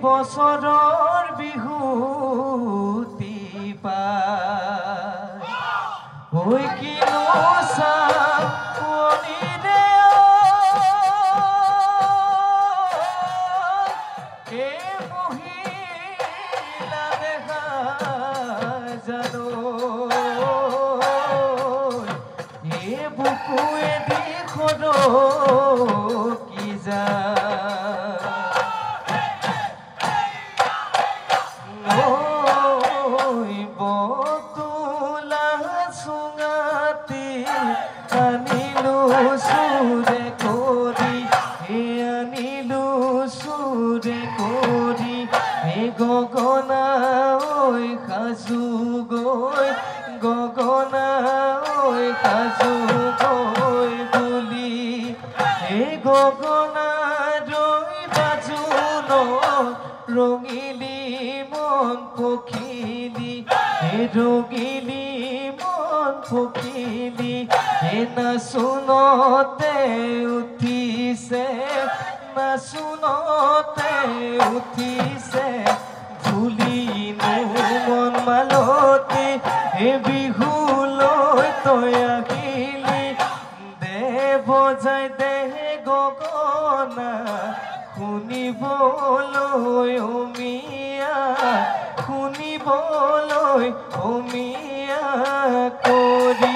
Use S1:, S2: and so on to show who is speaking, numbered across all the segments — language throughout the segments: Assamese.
S1: বছৰৰ বিহুতি পায় হৈ কিনো চাপনিৰে এই মহিলা দেখা জানো এই বুকুৱে দিশৰ কি যায় গগনা ঐ সাজু গৈ গগনা ঐ সাজু গৈ বুলি এই গগনা ৰৈ বাজু ন ৰঙিলি মন পখিলি এই ৰঙিলি মন পখিলি এই নাচোনতে উঠিছে নাচোনতে উঠিছে ধুলিনো মন মালতি হে বিহুলৈ তই আহিলি দে বজাই দে গগনা শুনিবলৈ অমিয়া শুনিবলৈ অমিয়া কৰি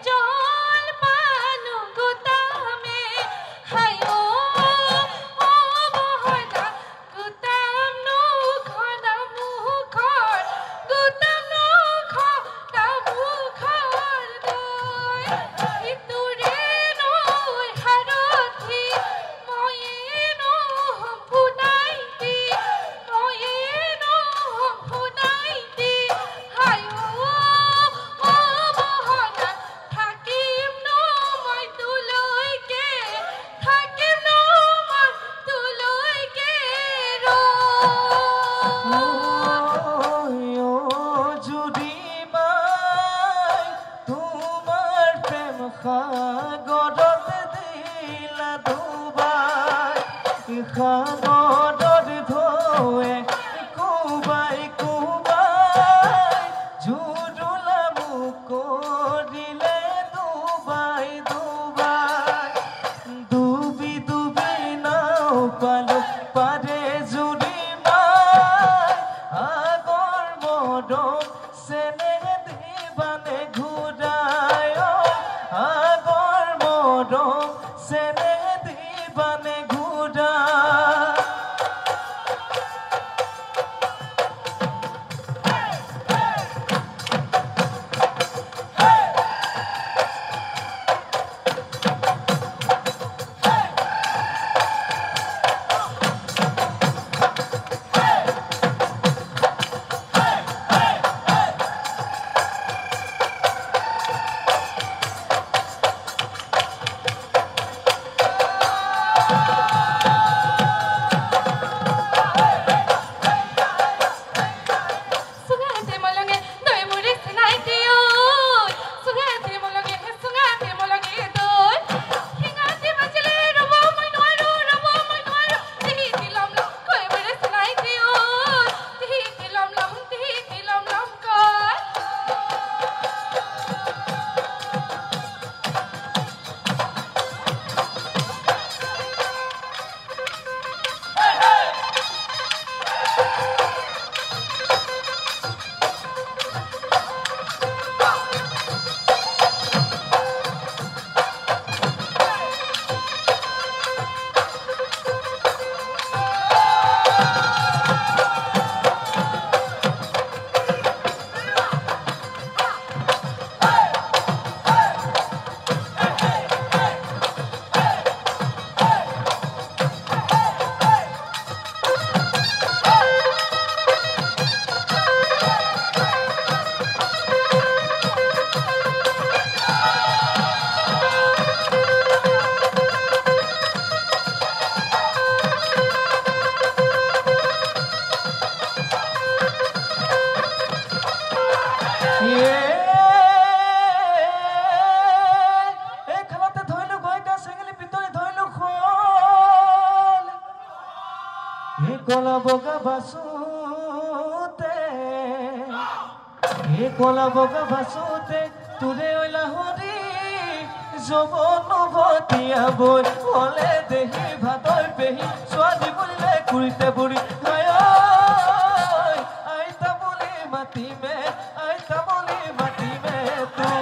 S2: জল
S1: সাগৰত দিলা ডুবাই সাগৰত ঢৌৱে কোবাই কোবাই জুৰুলা মোক কৰিলে ডুবাই ডুবাই ডুবি ডুবি নাও পালো পাৰে জুৰি মাই আগৰ মৰম চেনেহ দিবানে ঘূৰাই আগৰ মৰম চেনেহ দিবানে ঘূৰাই কলা বগা ভাসুতে তোৰে ওলা হৰি যৌৱন ভটিয়া বৈ হলে দেহি ভাদৰ পেহি ছোৱালী বুলিলে কুৰিতে বুঢ়ী আইতা বুলি মাতিমে আইতা বুলি মাতিমে তোৰ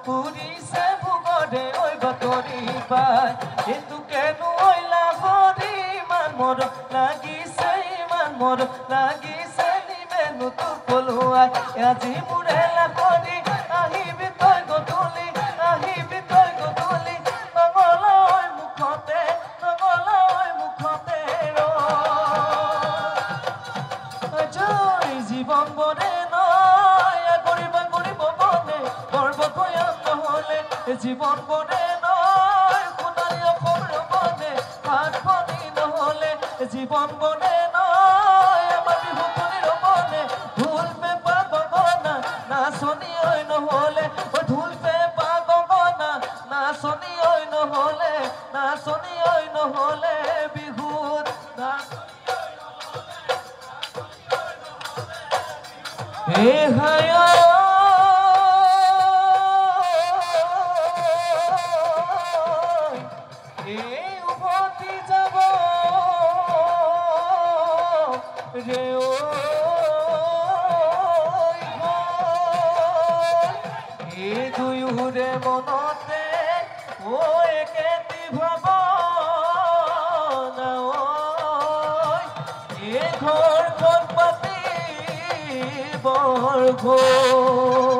S1: পুৰিছে ভোগৰে ঐ বাতৰি পাই কিন্তু কেনো ঐলা ভৰি ইমান মৰম লাগিছে নিমেনো তোক পলুৱাই আজি মোৰে লাভৰি আহিবি তই গধূলি নগলৈ মুখতে জয় জীৱন বৰে নয় কৰিব বনে গৰ্বভয়ান নহলে জীৱন বনে নয় সোণালী অসম ৰবনে ভাত পানী নহলে জীৱন বনে নয় আমাৰ বিহুখনি ৰবনে ঢোল পেঁপা গগনা নাচনি ঐ নহলে ঢোল পেঁপা গগনা নাচনি ঐ নহলে বিহুত হায় ওই কেতি ভাবনা ওই এ ঘর কোন পাতি বর ঘর